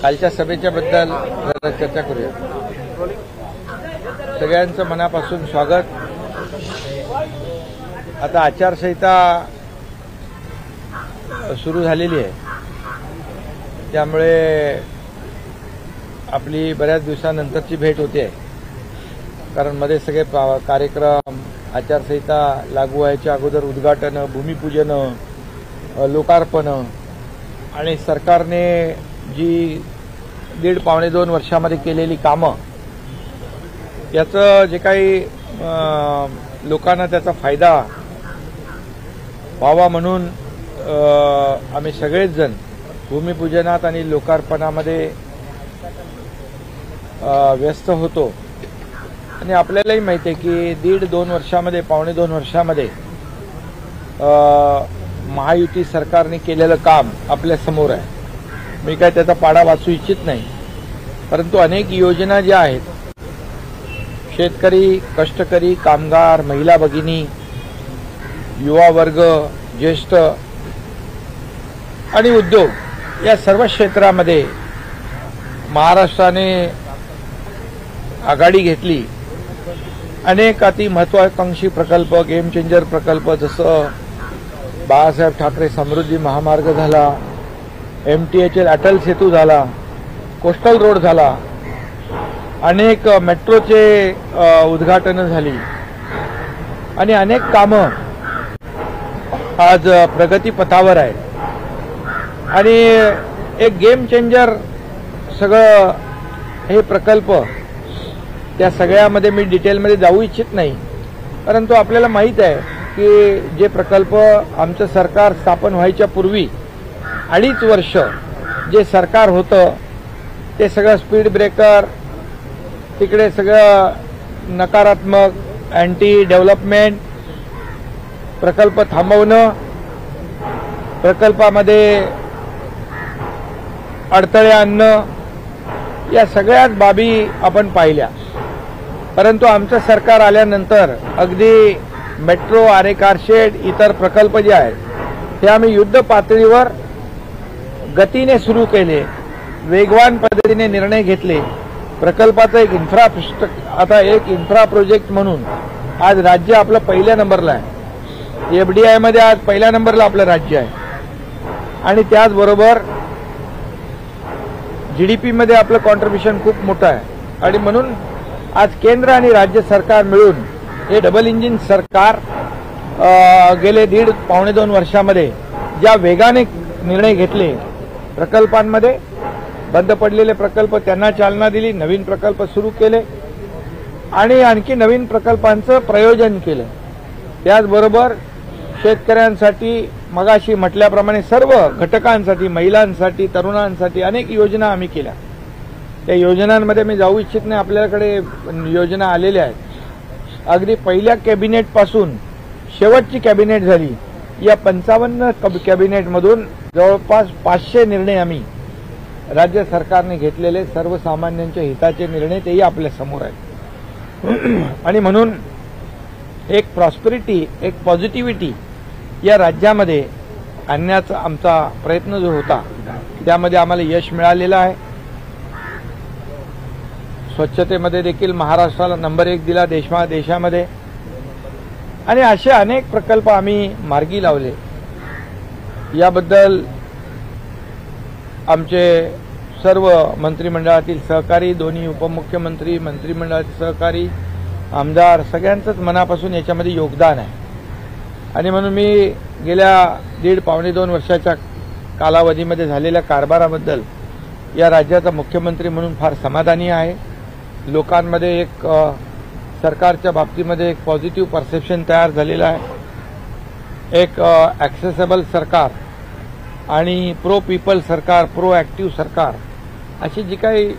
कालच्या सभेच्या बद्दल जरा चर्चा करूया। सगळ्यांचं मनापासून स्वागत। आता आचारसंहिता सुरू झालेली आहे, त्यामुळे आपली बऱ्याच दिवसानंतरची भेट होते, कारण मध्ये सगळे कार्यक्रम आचारसंहिता लागू व्हायच्या अगोदर उद्घाटन, भूमिपूजन, लोकार्पण आणि सरकारने जी 1.5-2 वर्षामध्ये केलेली कामं, याचं जे काही लोकांना त्याचा फायदा व्हावा म्हणून आम्ही सगळेच जण भूमिपूजनात आणि लोकार्पणामध्ये व्यस्त होतो। आणि आपल्यालाही माहिती आहे की 1.5-2 वर्षामध्ये, 1.25-2 वर्षामध्ये महायुती सरकारने केलेलं काम आपल्या समोर आहे। मी काय त्याचा पाडा वाचू इच्छित नाही, परंतु अनेक योजना ज्या आहेत, शेतकरी, कष्टकरी, कामगार, महिला भगिनी, युवा वर्ग, ज्येष्ठ आणि उद्योग या सर्व क्षेत्रामध्ये महाराष्ट्राने आघाडी घेतली। अनेक अति महत्वाकांक्षी प्रकल्प, गेम चेंजर प्रकल्प, जसं बाळासाहेब ठाकरे समृद्धी महामार्ग झाला, MTHL अटल सेतू झाला, कोस्टल रोड झाला, अनेक मेट्रोचे उद्घाटन झाली आणि अनेक कामं आज प्रगतीपथावर आहेत। आणि एक गेम चेंजर सगळं हे प्रकल्प, त्या सगळ्यामध्ये मी डिटेलमध्ये जाऊ इच्छित नाही, परंतु आपल्याला माहीत आहे की जे प्रकल्प आमचं सरकार स्थापन व्हायच्या पूर्वी 2.5 वर्ष जे सरकार होतं, ते सगळं स्पीड ब्रेकर, तिकडे सगळं नकारात्मक, अँटी डेव्हलपमेंट, प्रकल्प थांबवणं, प्रकल्पामध्ये अडथळे आणणं, या सगळ्याच बाबी आपण पाहिल्या। परंतु आमचं सरकार आल्यानंतर अगदी मेट्रो, आरे कारशेड, इतर प्रकल्प जे आहेत ते आम्ही युद्ध पातळीवर गतीने सुरू केले, वेगवान पद्धतीने निर्णय घेतले। प्रकल्पाचा एक आता एक इन्फ्रा प्रोजेक्ट म्हणून आज राज्य आपलं पहिल्या नंबरला आहे। FDI मध्ये आज पहिल्या नंबरला आपलं राज्य आहे आणि त्याचबरोबर GDP मध्ये आपलं कॉन्ट्रिब्युशन खूप मोठं आहे। आणि म्हणून आज केंद्र आणि राज्य सरकार मिळून हे डबल इंजिन सरकार गेले 1.5-2 वर्षामध्ये ज्या वेगाने निर्णय घेतले, प्रकल्पांमध्ये बंद पडलेले प्रकल्प त्यांना चालना दिली, नवीन प्रकल्प सुरू केले आणि आणखी नवीन प्रकल्पांचं प्रयोजन केलं। त्याचबरोबर शेतकऱ्यांसाठी, मगाशी म्हटल्याप्रमाणे सर्व घटकांसाठी, महिलांसाठी, तरुणांसाठी अनेक योजना आम्ही केल्या। त्या योजनांमध्ये मी जाऊ इच्छित नाही, आपल्याकडे योजना आलेल्या आहेत। अगदी पहिल्या कॅबिनेटपासून शेवटची कॅबिनेट झाली, या 55 कॅबिनेटमधून जवळपास 500 निर्णय आम्ही राज्य सरकारने घेतलेले, सर्वसामान्यांच्या हिताचे निर्णय, तेही आपल्या समोर आहेत। आणि म्हणून एक प्रॉस्पेरिटी, एक पॉझिटिव्हिटी या राज्यामध्ये आणण्याचा आमचा प्रयत्न जो होता, त्यामध्ये आम्हाला यश मिळालेलं आहे। स्वच्छतेमध्ये देखील महाराष्ट्राला नंबर 1 दिला देशामध्ये, आणि असे अनेक प्रकल्प आम्ही मार्गी लावले। याबद्दल आमचे सर्व मंत्रिमंडळातील सहकारी, दोन्ही उपमुख्यमंत्री, मंत्रिमंडळातील सहकारी, आमदार, सगळ्यांचंच मनापासून याच्यामध्ये योगदान आहे। आणि म्हणून मी गेल्या 1.5-2 वर्षाच्या कालावधीमध्ये झालेल्या कारभाराबद्दल या राज्याचा मुख्यमंत्री म्हणून फार समाधानी आहे। लोकांमध्ये एक सरकारच्या बाबतीमध्ये एक पॉझिटिव्ह परसेप्शन तयार झालेलं आहे। एक ॲक्सेसेबल सरकार आणि प्रो पीपल सरकार, प्रो ॲक्टिव्ह सरकार, अशी जी काही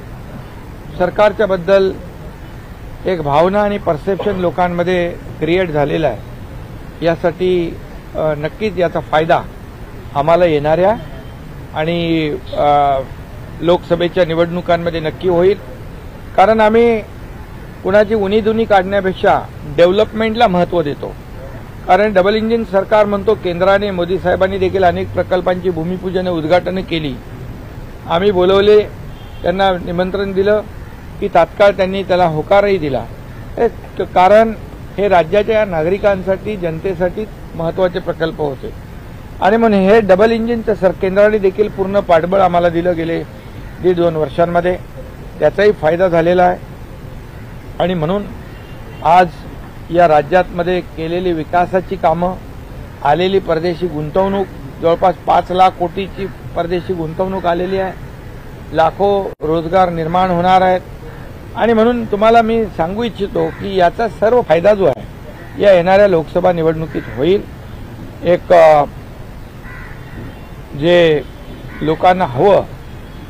सरकारच्या बद्दल एक भावना आणि परसेप्शन लोकांमध्ये क्रिएट झालेला आहे, यासाठी नक्कीच याचा फायदा आम्हाला येणाऱ्या आणि लोकसभेच्या निवडणुकांमध्ये नक्की होईल। कारण आम्ही कुणाची उणीधुनी काढण्यापेक्षा डेव्हलपमेंटला महत्त्व देतो। कारण डबल इंजिन सरकार म्हणतो, केंद्राने, मोदी साहेबांनी देखील अनेक प्रकल्पांची भूमिपूजन, उद्घाटन केली। आम्ही बोलवले त्यांना निमंत्रण दिलं की तात्काळ त्यांनी त्याला होकारही दिला। कारण हे राज्याच्या नागरिकांसाठी जनतेसाठी महत्त्वाचे प्रकल्प होते आणि म्हणून हे डबल इंजिनचं केंद्राने देखील पूर्ण पाठबळ आम्हाला दिलं गेले 1.5-2 वर्षांमध्ये, त्याचाही फायदा झालेला आहे। आणि म्हणून आज या राज्यामध्ये केलेली विकासाची कामं, आलेली परदेशी गुंतवणूक, जवळपास 5 लाख कोटीची परदेशी गुंतवणूक आलेली आहे, लाखो रोजगार निर्माण होणार आहेत। आणि म्हणून तुम्हाला मी सांगू इच्छितो की याचा सर्व फायदा जो आहे या येणाऱ्या लोकसभा निवडणुकीत होईल। एक जे लोकांना हवं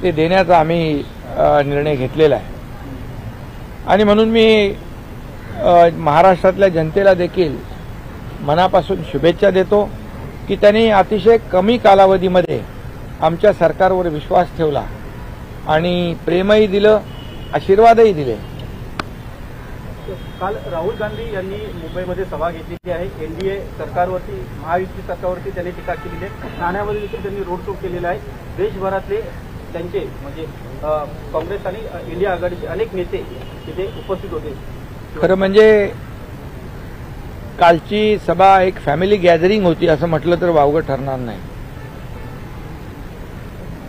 ते देण्याचा आम्ही निर्णय घेतलेला आहे आणि म्हणून मी महाराष्ट्रातल्या जनतेला देखील मनापासून शुभेच्छा देतो की त्यांनी अतिशय कमी कालावधीमध्ये आमच्या सरकारवर विश्वास ठेवला आणि प्रेमही दिलं, आशीर्वादही दिले। काल राहुल गांधी यांनी मुंबईमध्ये सभा घेतलेली आहे। एनडीए सरकारवरती, महायुती सरकारवरती त्यांनी टीका केलेली आहे। ठाण्यामध्ये देखील त्यांनी रोड शो केलेला आहे। देशभरातले त्यांचे म्हणजे काँग्रेस आणि इंडिया आघाडीचे अनेक नेते तिथे उपस्थित होते। खरं म्हणजे कालची सभा एक फॅमिली गॅदरिंग होती असं म्हटलं तर वावगं ठरणार नाही।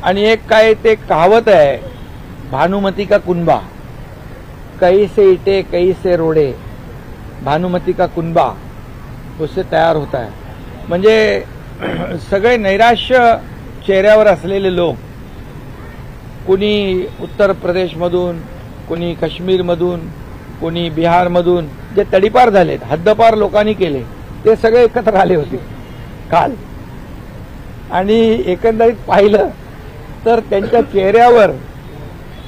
आणि एक काय ते कहावत आहे, भानुमती का कुनबा, कहीं से ईटे कहीं से रोडे, भानुमती का कुनबा उससे तयार होता है। म्हणजे सगळे नैराश्य चेहऱ्यावर असलेले लोक, कुणी उत्तर प्रदेशमधून, कुणी काश्मीरमधून, कुणी बिहारमधून जे तडीपार झालेत, हद्दपार लोकांनी केले, ते सगळे एकत्र आले होते काल। आणि एकंदरीत पाहिलं तर त्यांच्या चेहऱ्यावर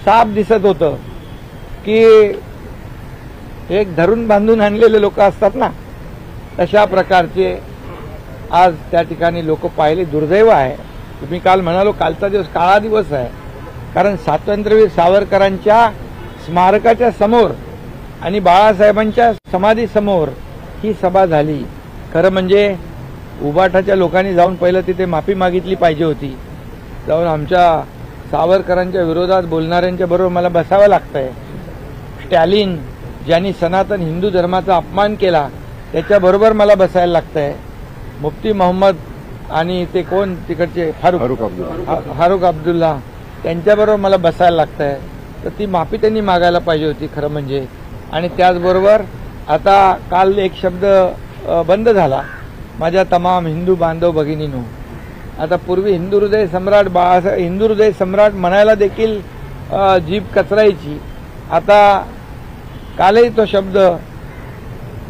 साफ दिसत होतं की एक धरून बांधून आणलेले लोक असतात ना, तशा प्रकारचे आज त्या ठिकाणी लोक पाहिले। दुर्दैव आहे, तुम्ही काल म्हणालो कालचा दिवस काळा दिवस आहे, कारण स्वातंत्र्यवीर सावरकरांच्या स्मारकाच्या समोर आणि बाळासाहेबांच्या समाधीसमोर ही सभा झाली। खरं म्हणजे उबाठाच्या लोकांनी जाऊन पहिलं तिथे माफी मागितली पाहिजे होती, जाऊन आमच्या सावरकरांच्या विरोधात बोलणाऱ्यांच्या बरोबर मला बसावं लागतंय। स्टॅलिन ज्यांनी सनातन हिंदू धर्माचा अपमान केला त्याच्याबरोबर मला बसायला लागतंय। मुफ्ती मोहम्मद आणि ते कोण तिकडचे फारुख अब्दुल्ला त्यांच्याबरोबर मला बसायला लागतंय, तर ती माफी त्यांनी मागायला पाहिजे होती खरं म्हणजे। आणि त्याचबरोबर आता काल एक शब्द बंद झाला, माझ्या तमाम हिंदू बांधव भगिनींनो। आता पूर्वी हिंदू हृदय सम्राट बाळासाहेब, हिंदू हृदय सम्राट म्हणायला देखील जीभ कचरायची, आता कालही तो शब्द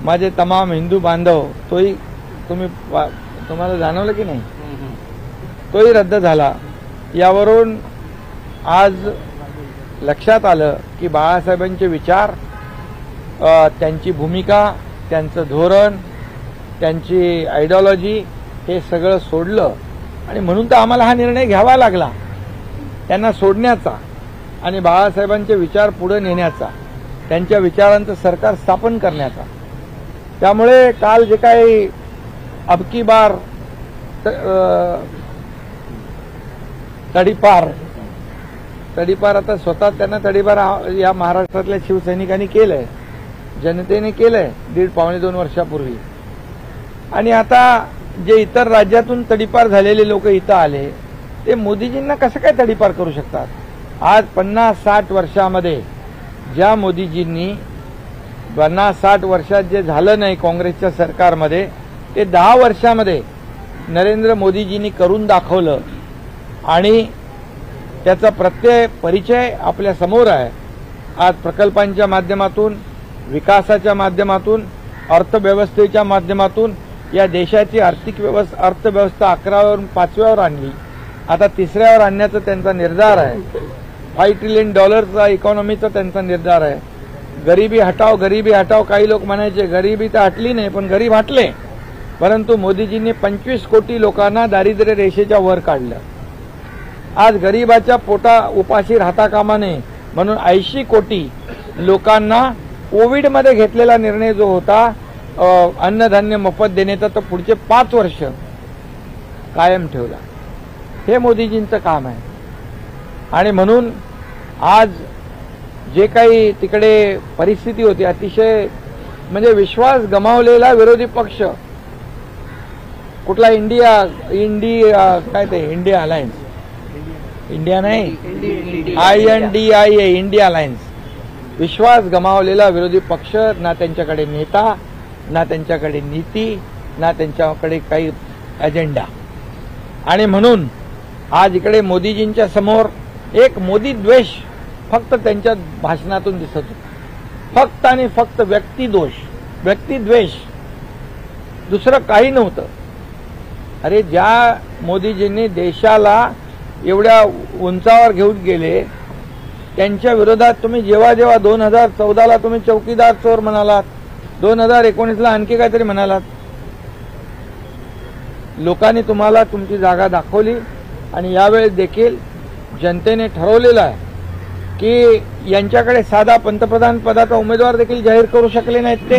माझे तमाम हिंदू बांधव तोही तुम्हाला जाणवलं की नाही, तोही रद्द झाला। यावरून आज लक्षात आलं की बाळासाहेबांचे विचार, त्यांची भूमिका, त्यांचं धोरण, त्यांची आयडिओलॉजी हे सगळं सोडलं आणि म्हणून तर आम्हाला हा निर्णय घ्यावा लागला त्यांना सोडण्याचा आणि बाळासाहेबांचे विचार पुढे नेण्याचा, त्यांच्या विचारांचं सरकार स्थापन करण्याचा। त्यामुळे काल जे काही अबकी बार तडीपार आता स्वतः त्यांना तडीपार या महाराष्ट्रातल्या शिवसैनिकांनी केलंय, जनतेने केलंय 1.5-2 वर्षापूर्वी। आणि आता जे इतर राज्यातून तडीपार झालेले लोक इथं आले ते मोदीजींना कसं काय तडीपार करू शकतात? आज 50-60 वर्षामध्ये ज्या मोदीजींनी 50-60 वर्षात जे झालं नाही काँग्रेसच्या सरकारमध्ये ते 10 वर्षामध्ये नरेंद्र मोदीजींनी करून दाखवलं आणि त्याचा परिचय आपल्या समोर आहे। आज प्रकल्पांच्या माध्यमातून, विकासाच्या माध्यमातून, अर्थव्यवस्थेच्या माध्यमातून या देशाची अर्थव्यवस्था 11व्यावरून 5व्यावर आणली, आता 3ऱ्यावर आणण्याचा त्यांचा निर्धार आहे। $5 ट्रिलियन इकॉनॉमीचा त्यांचा निर्धार आहे। गरिबी हटाव, गरिबी हटाव, काही लोक म्हणायचे गरिबी तर हटली नाही पण गरीब हटले, परंतु मोदीजींनी 25 कोटी लोकांना दारिद्र्य रेषेच्या वर काढलं। आज गरिबाच्या उपाशी राहता कामा नये म्हणून 80 कोटी लोकांना कोविडमध्ये घेतलेला निर्णय जो होता अन्नधान्य मोफत देण्याचा, तो पुढचे 5 वर्ष कायम ठेवला। हे मोदीजींचं काम आहे आणि म्हणून आज जे काही तिकडे परिस्थिती होती अतिशय म्हणजे विश्वास गमावलेला विरोधी पक्ष कुठला इंडिया काय ते इंडिया अलायन्स इंडिया नाही INDIA इंडिया अलायन्स विश्वास गमावलेला विरोधी पक्ष ना त्यांच्याकडे नेता ना त्यांच्याकडे नीती ना त्यांच्याकडे काही अजेंडा आणि म्हणून आज इकडे मोदीजींच्या समोर एक मोदी द्वेष फक्त त्यांच्या भाषणातून दिसत होता फक्त आणि फक्त व्यक्तिद्वेष दुसरं काही नव्हतं. अरे ज्या मोदीजींनी देशाला एवढ्या उंचावर घेऊन गेले त्यांच्या विरोधात तुम्ही जेव्हा 2014ला तुम्ही चौकीदार चोर म्हणालात 2019ला आणखी काहीतरी म्हणालात. लोकांनी तुम्हाला तुमची जागा दाखवली आणि यावेळेस देखील जनतेने ठरवलेलं आहे की यांच्याकडे साधा पंतप्रधान पदाचा उमेदवार देखील जाहीर करू शकले नाहीत. ते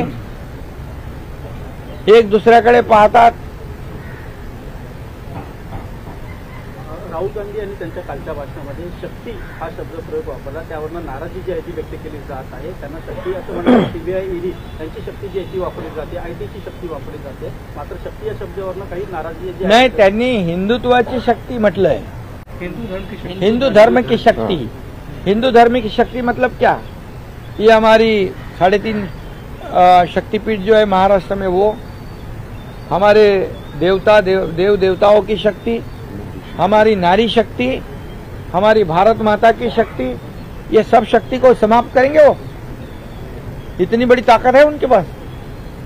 एक दुसऱ्याकडे पाहतात. राहुल गांधी यांनी त्यांच्या कालच्या भाषणामध्ये शक्ती हा शब्दप्रयोग वापरला त्यावरनं नाराजी जी आहे ती व्यक्त केली जात आहे. त्यांना शक्ती असं म्हणतात CBI ED त्यांची शक्ती जी आहे ती वापरली जाते ITची शक्ती वापरली जाते मात्र शक्ती या शब्दावरनं काही नाराजी जी नाही त्यांनी हिंदुत्वाची शक्ति म्हटलंय. हिंदू धर्म की शक्ति हिंदू धर्म की शक्ति मतलब क्या ये हमारी 3.5 शक्तिपीठ जो है महाराष्ट्र में वो हमारे देव देवताओं की शक्ति हमारी नारी शक्ति हमारी भारत माता की शक्ति ये सब शक्ति को समाप्त करेंगे वो इतनी बड़ी ताकत है उनके पास.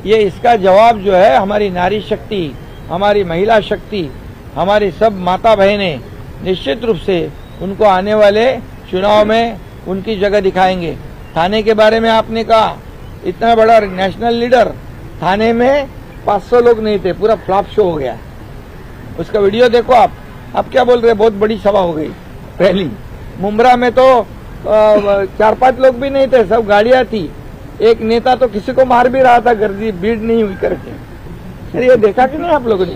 ये इसका जवाब जो है हमारी नारी शक्ति हमारी महिला शक्ति हमारी सब माता बहनें निश्चित रूप से उनको आने वाले चुनाव में उनकी जगह दिखाएंगे. थाने के बारे में आपने कहा इतना बड़ा नेशनल लीडर थाने में 500 लोग नहीं थे पूरा फ्लॉप शो हो गया. उसका वीडियो देखो आप क्या बोल रहे हैं बहुत बड़ी सभा हो गई. पहली मुंब्रा में तो 4-5 लोग भी नहीं थे सब गाड़ियां थी. एक नेता तो किसी को मार भी रहा था गर्दी भीड़ नहीं हुई करके. अरे ये देखा कि नहीं आप लोगों ने.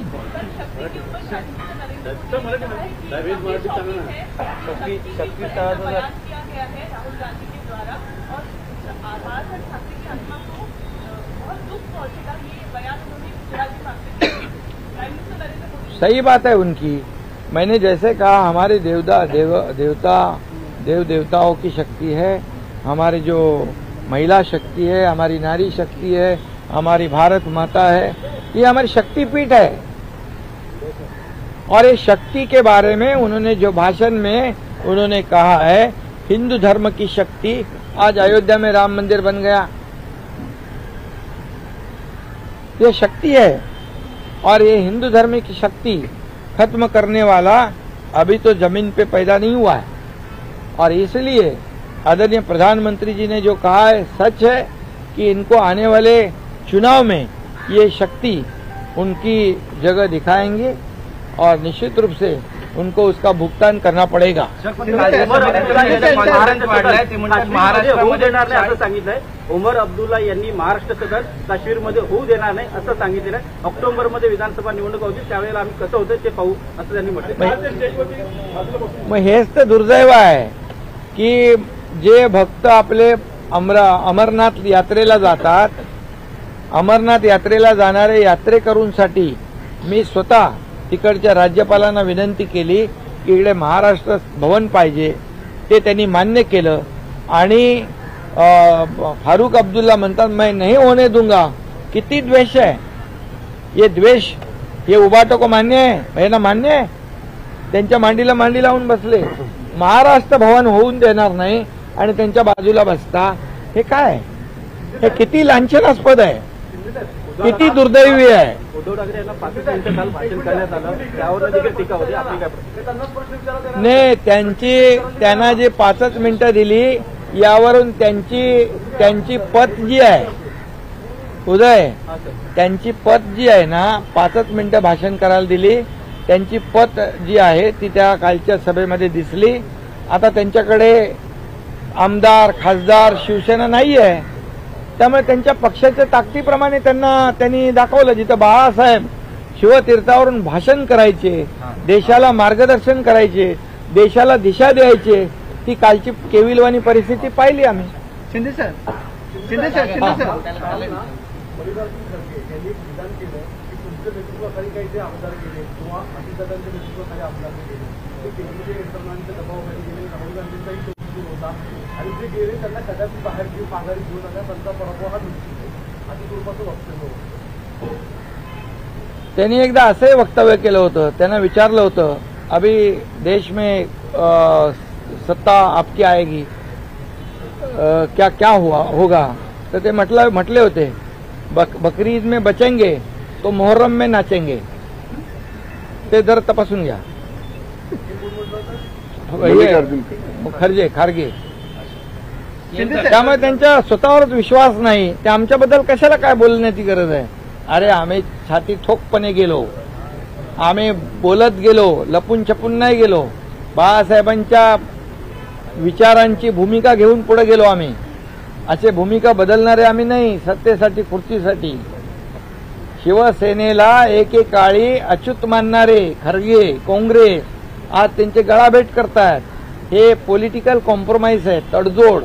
सही बात है उनकी. मैंने जैसे कहा हमारे देव देवताओं की शक्ति है हमारी जो महिला शक्ति है हमारी नारी शक्ति है हमारी भारत माता है ये हमारी शक्तिपीठ है. और इस शक्ति के बारे में उन्होंने जो भाषण में उन्होंने कहा है हिंदू धर्म की शक्ति आज अयोध्या में राम मंदिर बन गया ये शक्ति है. और ये हिंदू धर्म की शक्ति खत्म करने वाला अभी तो जमीन पे पैदा नहीं हुआ है. और इसलिए आदरणीय प्रधानमंत्री जी ने जो कहा है सच है कि इनको आने वाले चुनाव में ये शक्ति उनकी जगह दिखाएंगे और निश्चित रूप से उनको उसका भुगतान करना पड़ेगा. असं सांगितलंय उमर अब्दुल्ला यांनी महाराष्ट्र सदन काश्मीरमध्ये होऊ देणार नाही असं सांगितलेलं आहे. ऑक्टोबरमध्ये विधानसभा निवडणूक होती त्यावेळेला आम्ही कसं होतं ते पाहू असं त्यांनी म्हटलं. मग हेच तर दुर्दैव आहे की जे भक्त आपले अमरनाथ यात्रेला जातात अमरनाथ यात्रेला जाणारे यात्रेकरूंसाठी मी स्वतः तिकडच्या राज्यपालांना विनंती केली की इकडे महाराष्ट्र भवन पाहिजे. ते त्यांनी मान्य केलं आणि फारूक अब्दुल्ला म्हणतात मैं नहीं होने दूंगा. किती द्वेष है ये द्वेष ये उबाटो को मान्य है ना मान्य है. त्यांच्या मांडीला मांडी लावून बसले. महाराष्ट्र भवन होऊन देणार नाही आणि त्यांच्या बाजूला बसता हे काय हे किती लांछनास्पद आहे किती दुर्दैवी आहे. उद्धव ठाकरे यांना 5 मिनिटं काल भाषण करण्यात आलं त्यावर देखील टीका होती. आपली काय प्रतिक्रिया. नाही त्यांना जे 5 मिनिटं दिली यावरून त्यांची पत जी आहे उदय त्यांची पत जी आहे ना 5 मिनिटं भाषण करायला दिली त्यांची पत जी आहे ती त्या कालच्या सभेमध्ये दिसली. आता त्यांच्याकडे आमदार खासदार शिवसेना नाही आहे त्यामुळे त्यांच्या पक्षाच्या ताकदीप्रमाणे त्यांनी दाखवलं. जिथं बाळासाहेब शिवतीर्थावरून भाषण करायचे देशाला मार्गदर्शन करायचे देशाला दिशा द्यायचे ती कालची केविलवाणी परिस्थिती पाहिली आम्ही. शिंदे सर मल्लिकार्जुन खरगे यांनी विधान केलं की तुमच्या नेतृत्वाखाली काही जे आमदार गेले किंवा अजितदादांच्या नेतृत्वाखाली आमदार गेले ते केंद्रीय यंत्रणांच्या दबावाखाली गेले, राहुल गांधींचाही तो सुरू होता आणि जे गेले त्यांना कदाचित बाहेर घेऊन माघारी घेऊन आल्या, त्यांचा पराभव हा निश्चित आहे अशा स्वरूपाचं वक्तव्य होतं. त्यांनी एकदा असंही वक्तव्य केलं होतं. त्यांना विचारलं होतं अभी देश में सत्ता आपकी आएगी, क्या क्या होगा, तर ते म्हटले होते बकरीद में बचेंगे तो मुहर्रम में नाचेंगे. ते जर तपासून घ्या. खारगे त्यामुळे त्यांच्या स्वतःवरच विश्वास नाही. ते आमच्याबद्दल कशाला काय बोलण्याची गरज आहे. अरे आम्ही छाती ठोकपणे गेलो, आम्ही बोलत गेलो, लपून छपून नाही गेलो. बाळासाहेबांच्या विचारांची भूमिका घेऊन पुढे गेलो आम्ही. असे भूमिका बदलणारे आम्ही नाही सत्तेसाठी खुर्चीसाठी. शिवसेनेला एकेकाळी अच्युत मानणारे खरगे काँग्रेस आज त्यांचे गळाभेट करतायत. हे पॉलिटिकल कॉम्प्रोमाइज आहे, तडजोड.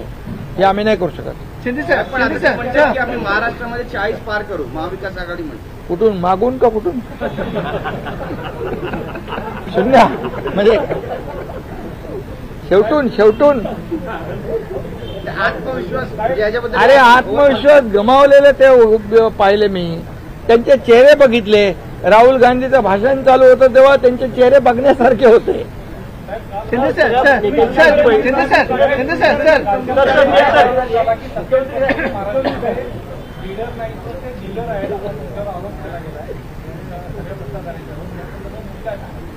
हे आम्ही नाही करू शकत. शिंदे सर की आम्ही महाराष्ट्रामध्ये 40 पार करू महाविकास आघाडी म्हणतो. कुठून मागून का कुठून शून्य म्हणजे शेवटून आत्मविश्वास याच्याबद्दल अरे आत्मविश्वास गमावलेले ते पाहिले मी. त्यांचे चेहरे बघितले. राहुल गांधीचं भाषण चालू होतं तेव्हा त्यांचे चेहरे बघण्यासारखे होते. शिंदे सर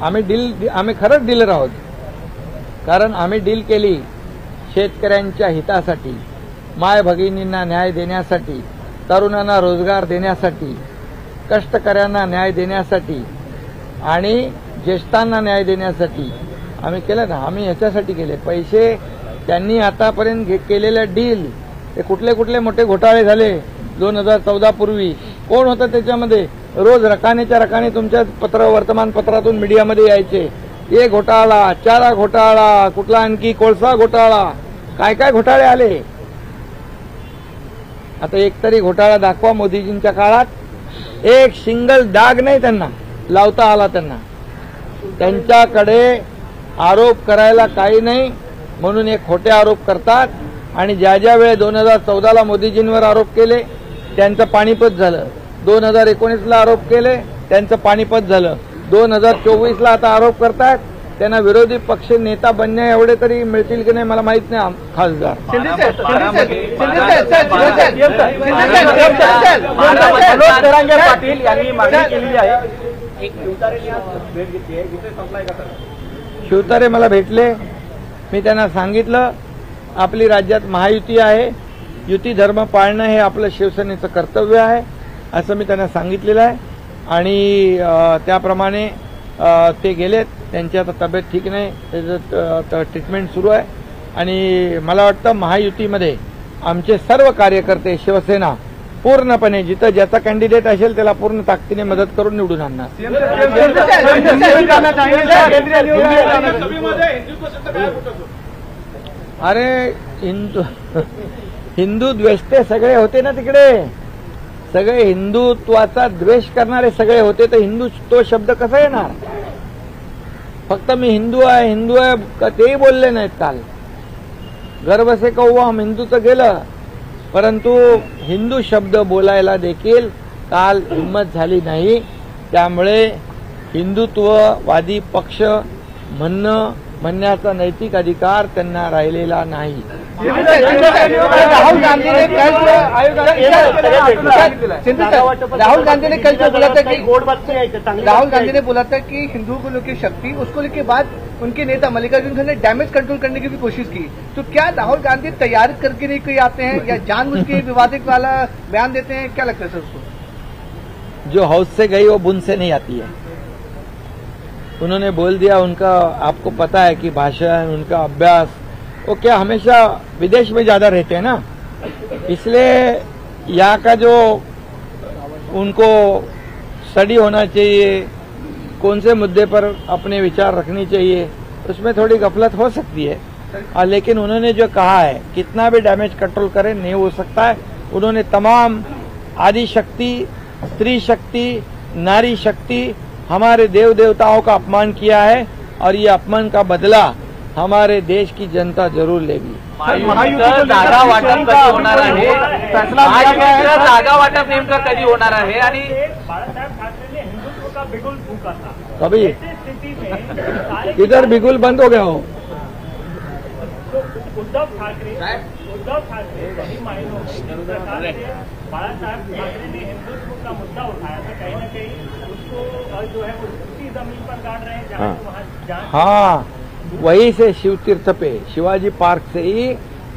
आम्ही खरंच डीलर आहोत. कारण आम्ही डील केली शेतकऱ्यांच्या हितासाठी, माय भगिनींना न्याय देण्यासाठी, तरुणांना रोजगार देण्यासाठी, कष्टकऱ्यांना न्याय देण्यासाठी आणि ज्येष्ठांना न्याय देण्यासाठी आम्ही केलं ना. आम्ही ह्याच्यासाठी केले. पैसे त्यांनी आतापर्यंत केलेल्या डील ते कुठले मोठे घोटाळे झाले 2014 पूर्वी. कोण होतं त्याच्यामध्ये. रोज रकाने तुमच्या वर्तमानपत्रातून मीडियामध्ये यायचे. एक घोटाळा, चारा घोटाळा, कुठला आणखी कोळसा घोटाळा, काय घोटाळे आले. आता एकतरी घोटाळा दाखवा मोदीजींच्या काळात. एक सिंगल डाग नाही त्यांना लावता आला. त्यांच्याकडे आरोप करायला काही नाही म्हणून एक खोटे आरोप करतात. आणि ज्या वेळे 2014ला मोदीजींवर आरोप केले त्यांचं पाणीपत झालं. 2019ला आरोप केले त्यांचं पाणीपत झालं. 2024ला आता आरोप करतात. त्यांना विरोधी पक्ष नेता बनण्या एवढे तरी मिळतील की नाही मला माहित नाही. खासदार मनोज जरांगे पाटील यांनी मागणी केलेली आहे. एक शिवतारेंनी आज भेट घेतली आहे. विषय संपलाय का सर? शिवतारे मला भेटले. मी त्यांना सांगितलं आपली राज्यात महायुती आहे, युती धर्म पाळणं हे आपलं शिवसेनेचं कर्तव्य आहे असं मी त्यांना सांगितलेलं आहे. आणि त्याप्रमाणे ते गेलेत. त्यांची आता तब्येत ठीक नाही, त्याचं ट्रीटमेंट सुरू आहे. आणि मला वाटतं महायुतीमध्ये आमचे सर्व कार्यकर्ते शिवसेना पूर्णपणे जिथं ज्याचा कॅन्डिडेट असेल त्याला पूर्ण ताकदीने मदत करून निवडून आणणार. अरे हिंदू द्वेष्टे सगळे होते ना तिकडे. सगळे हिंदुत्वाचा द्वेष करणारे सगळे होते तर हिंदू तो शब्द कसा येणार. फक्त मी हिंदू आहे तेही बोलले नाहीत काल. गर्व से कहो हम हिंदूचं गेलं परंतु हिंदू शब्द बोलायला देखील काल हिंमत झाली नाही. त्यामुळे हिंदुत्ववादी पक्ष म्हणण्याचा नैतिक अधिकार त्यांना राहिलेला नाही. राहुल गांधी ने बोला था कि हिंदुओं को लेकर शक्ति, उसको लेकर बाद उनके नेता मल्लिकार्जुन खरगे ने डैमेज कंट्रोल करने की भी कोशिश की. तो क्या राहुल गांधी तैयारी करके नहीं कोई आते हैं या जानबूझ के विवादित वाला बयान देते हैं? क्या लगता है सर उसको? जो हौज से गई वो बुन से नहीं आती है. उन्होंने बोल दिया. उनका आपको पता है कि भाषण, उनका अभ्यास, वो क्या हमेशा विदेश में ज्यादा रहते हैं ना, इसलिए यहाँ का जो उनको स्टडी होना चाहिए, कौन से मुद्दे पर अपने विचार रखनी चाहिए, उसमें थोड़ी गफलत हो सकती है. लेकिन उन्होंने जो कहा है कितना भी डैमेज कंट्रोल करें नहीं हो सकता है। उन्होंने तमाम आदि शक्ति, स्त्री शक्ति, नारी शक्ति, हमारे देव देवताओं का अपमान किया है और ये अपमान का बदला हमारे देश की जनता जरूर लेगी। जागा वाटप कधी होणार आहे, महायुतीचं जागा वाटप नेमकं कधी होणार आहे आणि बाळासाहेब ठाकरे ने हिंदुत्व का बिगुल फूका था। कभी ऐसी स्थिति में इधर बिगुल बंद हो गया हो। उद्धव ठाकरे सही मायनों में जिस प्रकार से बाळासाहेब ठाकरे ने हिंदुत्व का मुद्दा उठाया था, कहीं न कहीं उसको जो है वो उसी जमीन पर गाड़ रहे हैं जहाँ वहाँ हाँ, वहीं से शिव तीर्थ पे शिवाजी पार्क से ही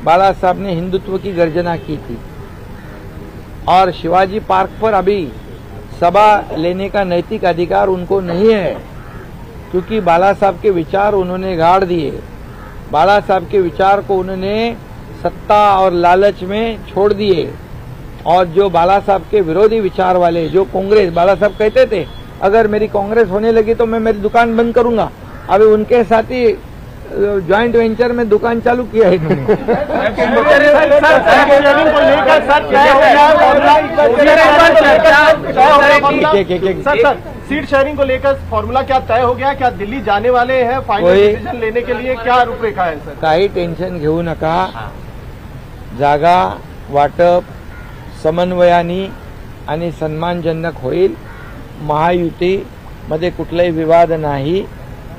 बाला साहब ने हिंदुत्व की गर्जना की थी और शिवाजी पार्क पर अभी सभा लेने का नैतिक अधिकार उनको नहीं है, क्योंकि बाला साहब के विचार उन्होंने गाड़ दिए। बाला साहब के विचार को उन्होंने सत्ता और लालच में छोड़ दिए और जो बाला साहब के विरोधी विचार वाले, जो कांग्रेस, बाला साहब कहते थे अगर मेरी कांग्रेस होने लगी तो मैं मेरी दुकान बंद करूंगा। अभी उनके साथ ही ज्वाइंट वेंचर में दुकान चालू किया है इन्होंने। सीट शेयरिंग को लेकर फॉर्मूला क्या तय हो गया? क्या दिल्ली जाने वाले हैं फाइनल डिसीजन लेने के लिए? क्या रूपरेखा है सर? काही टेन्शन घेऊ नका। जागा वाटप समन्वयाने आणि सन्मानजनक होईल। महायुतीमध्ये कुठलाही विवाद नाही,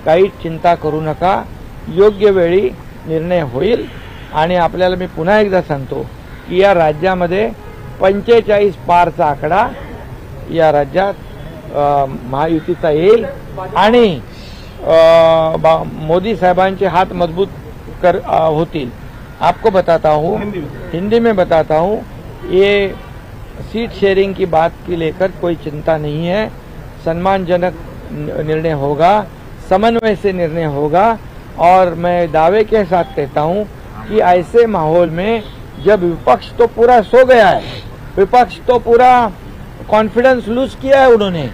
काही चिंता करू नका। योग्य वेळी निर्णय होईल आणि आपल्याला मी पुन्हा एकदा सांगतो की या राज्यामध्ये 45 पारचा आकडा या राज्यात महायुतीचा येईल आणि मोदी साहबांचे हाथ मजबूत होतील। आपको बताता हूँ, हिंदी में बताता हूँ, ये सीट शेयरिंग की बात की लेकर कोई चिंता नहीं है। सम्मानजनक निर्णय होगा, समन्वय से निर्णय होगा और मैं दावे के साथ कहता हूं कि ऐसे माहौल में जब विपक्ष तो पूरा सो गया है, विपक्ष तो पूरा कॉन्फिडेंस लूज किया है उन्होंने,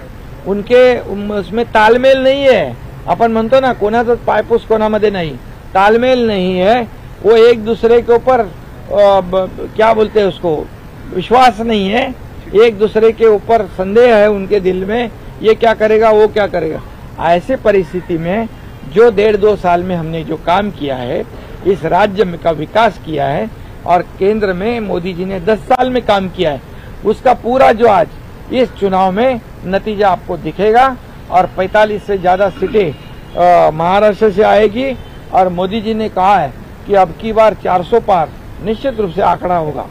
उनके उसमें तालमेल नहीं है। आपण म्हणतो ना कोणाचाच पायपूस कोणामध्ये नहीं, तालमेल नहीं है। वो एक दूसरे के ऊपर क्या बोलते हैं उसको, विश्वास नहीं है, एक दूसरे के ऊपर संदेह है उनके दिल में, ये क्या करेगा वो क्या करेगा। ऐसे परिस्थिति में जो 1.5-2 साल में हमने जो काम किया है, इस राज्य में का विकास किया है और केंद्र में मोदी जी ने 10 साल में काम किया है, उसका पूरा जो आज इस चुनाव में नतीजा आपको दिखेगा और 45 से ज्यादा सीटें महाराष्ट्र से आएगी और मोदी जी ने कहा है कि अब की बार 400 पार निश्चित रूप से आंकड़ा होगा।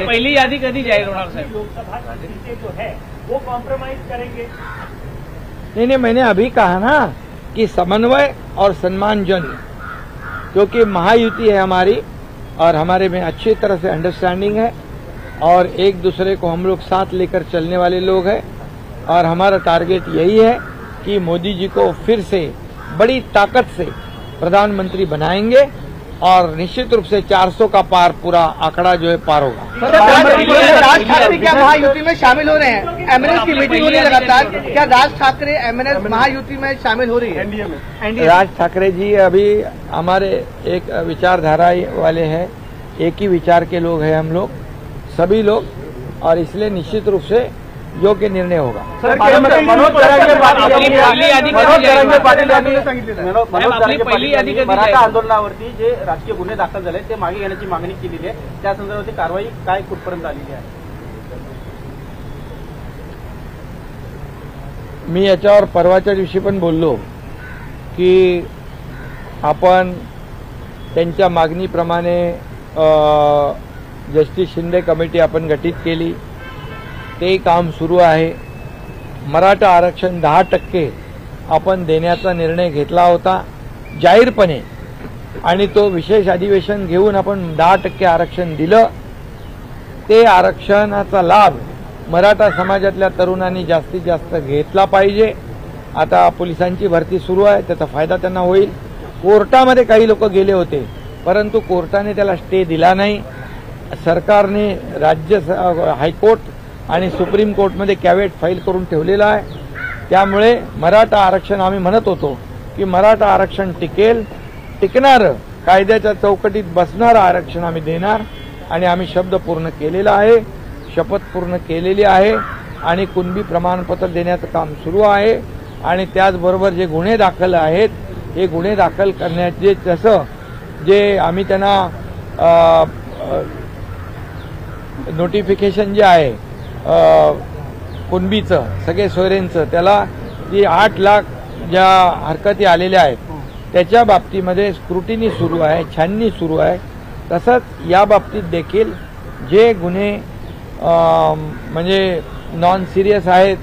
पहिली यादी कधी जाहीर होणार साहेब? लोकसभा की सीटें जो है वो कॉम्प्रोमाइज करेंगे? नहीं, मैंने अभी कहा ना कि समन्वय और सम्मानजन, क्योंकि महायुति है हमारी और हमारे में अच्छी तरह से अंडरस्टैंडिंग है और एक दूसरे को हम लोग साथ लेकर चलने वाले लोग हैं और हमारा टारगेट यही है कि मोदी जी को फिर से बड़ी ताकत से प्रधानमंत्री बनाएंगे और निश्चित रूप से 400 का पार पूरा आंकड़ा जो है पार होगा। राज ठाकरे क्या महायुति में शामिल हो रहे हैं? एमएनएस की मीटिंग हो रही है लगातार, क्या राज ठाकरे एमएनएस महायुति में शामिल हो रही है? एनडीए में राज ठाकरे जी अभी हमारे एक विचारधारा वाले हैं, एक ही विचार के लोग हैं हम लोग सभी लोग, और इसलिए निश्चित रूप से योग्य निर्णय होगा। मराठा आंदोलनावरती जे राजकीय गुन्हे दाखल झाले ते मागे घेण्याची मागणी केलेली आहे, त्या संदर्भातली कारवाई काय कुठपर्यंत आलेली आहे? मी याच्यावर परवाच्या दिवशी पण बोललो की आपण त्यांच्या मागणीप्रमाणे जस्टिस शिंदे कमिटी आपण गठीत केली, ते काम सुरू आहे। मराठा आरक्षण 10% आपण देण्याचा निर्णय घेतला होता जाहीरपणे आणि तो विशेष अधिवेशन घेऊन आपण 10% आरक्षण दिलं। ते आरक्षणाचा लाभ मराठा समाजातल्या तरुणांनी जास्तीत जास्त घेतला पाहिजे। आता पोलिसांची भरती सुरू आहे, त्याचा फायदा त्यांना होईल। कोर्टामध्ये काही लोक गेले होते परंतु कोर्टाने त्याला स्टे दिला नाही। सरकारने राज्य हायकोर्ट आणि सुप्रीम कोर्टमध्ये कॅवेट फाईल करून ठेवलेला आहे। त्यामुळे मराठा आरक्षण आम्ही म्हणत होतो की मराठा आरक्षण टिकणारं कायद्याच्या चौकटीत बसणारं आरक्षण आम्ही देणार आणि आम्ही शब्द पूर्ण केलेला आहे, शपथ पूर्ण केलेली आहे आणि कुणबी प्रमाणपत्र देण्याचं काम सुरू आहे आणि त्याचबरोबर जे गुन्हे दाखल आहेत हे गुन्हे दाखल करण्याचे जसं जे आम्ही त्यांना नोटिफिकेशन जे आहे कुणबीचं सगळे सोयरेंचं त्याला जी 8 लाख ज्या हरकती आलेल्या आहेत त्याच्या बाबतीमध्ये स्क्रुटिनी सुरू आहे, छाननी सुरू आहे. तसंच या बाबतीत देखील जे गुन्हे म्हणजे नॉन सिरियस आहेत,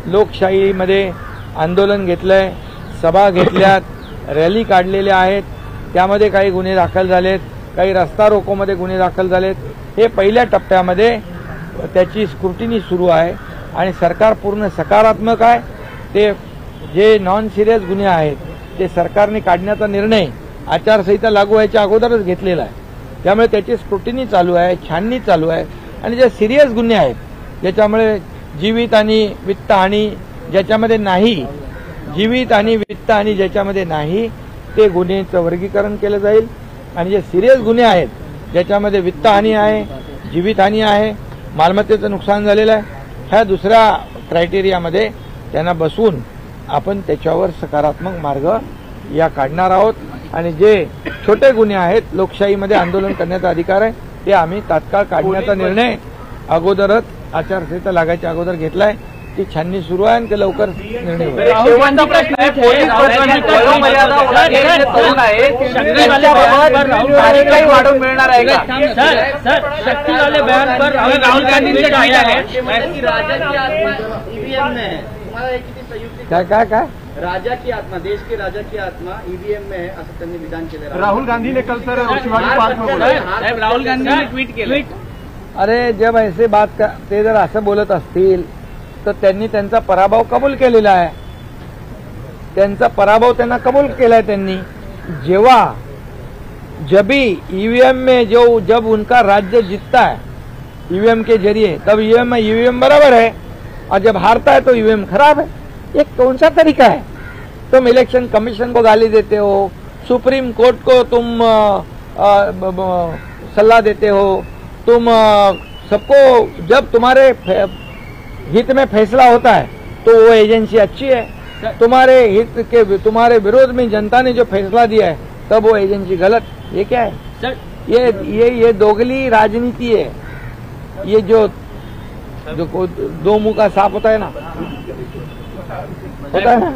लोकशाहीमध्ये आंदोलन घेतलंय, सभा घेतल्यात, रॅली काढलेल्या आहेत, त्यामध्ये काही गुन्हे दाखल झालेत, काही रस्ता रोकोमध्ये गुन्हे दाखल झालेत. हे पहिल्या टप्प्यामध्ये त्याची स्क्रुटिनी सुरू आहे आणि सरकार पूर्ण सकारात्मक आहे. ते जे नॉन सिरियस गुन्हे आहेत ते सरकारने काढण्याचा निर्णय आचारसंहिता लागू व्हायच्या अगोदरच घेतलेला आहे. त्यामुळे त्याची स्क्रुटिनी चालू आहे, छाननी चालू आहे आणि जे सिरियस गुन्हे आहेत ज्याच्यामुळे जीवित आणि वित्तहानी ज्याच्यामध्ये नाही, जीवित आणि वित्तहानी ज्याच्यामध्ये नाही ते गुन्ह्याचं वर्गीकरण केलं जाईल आणि जे सिरियस गुन्हे आहेत ज्याच्यामध्ये वित्तहानी आहे, जीवितहानी आहे, मालमत्तेचं नुकसान झालेलं आहे, ह्या दुसऱ्या क्रायटेरियामध्ये त्यांना बसवून आपण त्याच्यावर सकारात्मक मार्ग या काढणार आहोत आणि जे छोटे गुन्हे आहेत, लोकशाहीमध्ये आंदोलन करण्याचा अधिकार आहे, ते आम्ही तात्काळ काढण्याचा निर्णय अगोदरच आचारसंहिता लागायच्या अगोदर घेतलाय. ती छाननी सुरू आहे आणि ते लवकर निर्णय होईल. शेवटचा प्रश्न आहे, पोलीस प्रशासनाची मर्यादा ओलांडणारे जे तरुण आहेत त्यांच्याबाबत काही वाढवून मिळणार आहे का? सर शक्ति वाले बयान पर राहुल गांधी ने कहा है काय राजा की आत्मा, देश के राजा की आत्मा ईवीएम में है असं त्यांनी विधान केलं. राहुल गांधी ने कल सर शिवाजी पार्क में बोला. साहेब राहुल गांधी ने ट्वीट केलं. अरे जब ऐसे बात ते जर असं बोलत असतील तर त्यांनी त्यांचा पराभव कबूल केलेला आहे. त्यांचा पराभव त्यांना कबूल केलाय त्यांनी. जब ईवीएम में जब उनका राज्य जीतता है ईवीएम के जरिए तब ईवीएम बराबर है और जब हारता है तो ईवीएम खराब है. ये कौन सा तरीका है? तुम इलेक्शन कमीशन को गाली देते हो, सुप्रीम कोर्ट को तुम सलाह देते हो, तुम सबको जब तुम्हारे हित में फैसला होता है तो वो एजेंसी अच्छी है, तुम्हारे हित के तुम्हारे विरोध में जनता ने जो फैसला दिया है तब वो एजेंसी गलत. ये क्या है सर? ये दोगली राजनीति है. ये जो दो मुंह का सांप होता है ना, होता है ना.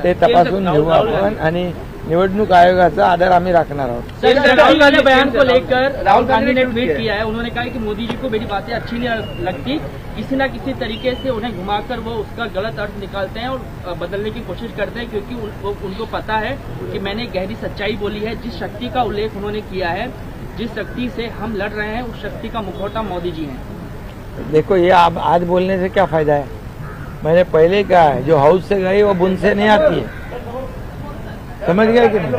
ते तपासून घेऊ आपण आणि निवडणूक आयोगाचा आदर आम्ही राखणार आहोत. राहुल गांधी बयान को लेकर राहुल गांधी ने ट्वीट किया है. उन्होंने कहा कि मोदी जी को मेरी बातें अच्छी नहीं लगती, किसी न किसी तरीके से उन्हें घुमाकर वो उसका गलत अर्थ निकालते हैं और बदलने की कोशिश करते हैं क्योंकि उनको पता है कि मैंने गहरी सच्चाई बोली है. जिस शक्ति का उल्लेख उन्होंने किया है, जिस शक्ति से हम लड़ रहे हैं उस शक्ति का मुखौटा मोदी जी हैं. देखो ये आज बोलने से क्या फायदा है? मैंने पहले कहा है जो हाउस से गई वो बुन से नहीं आती है. समझ गए कि नहीं?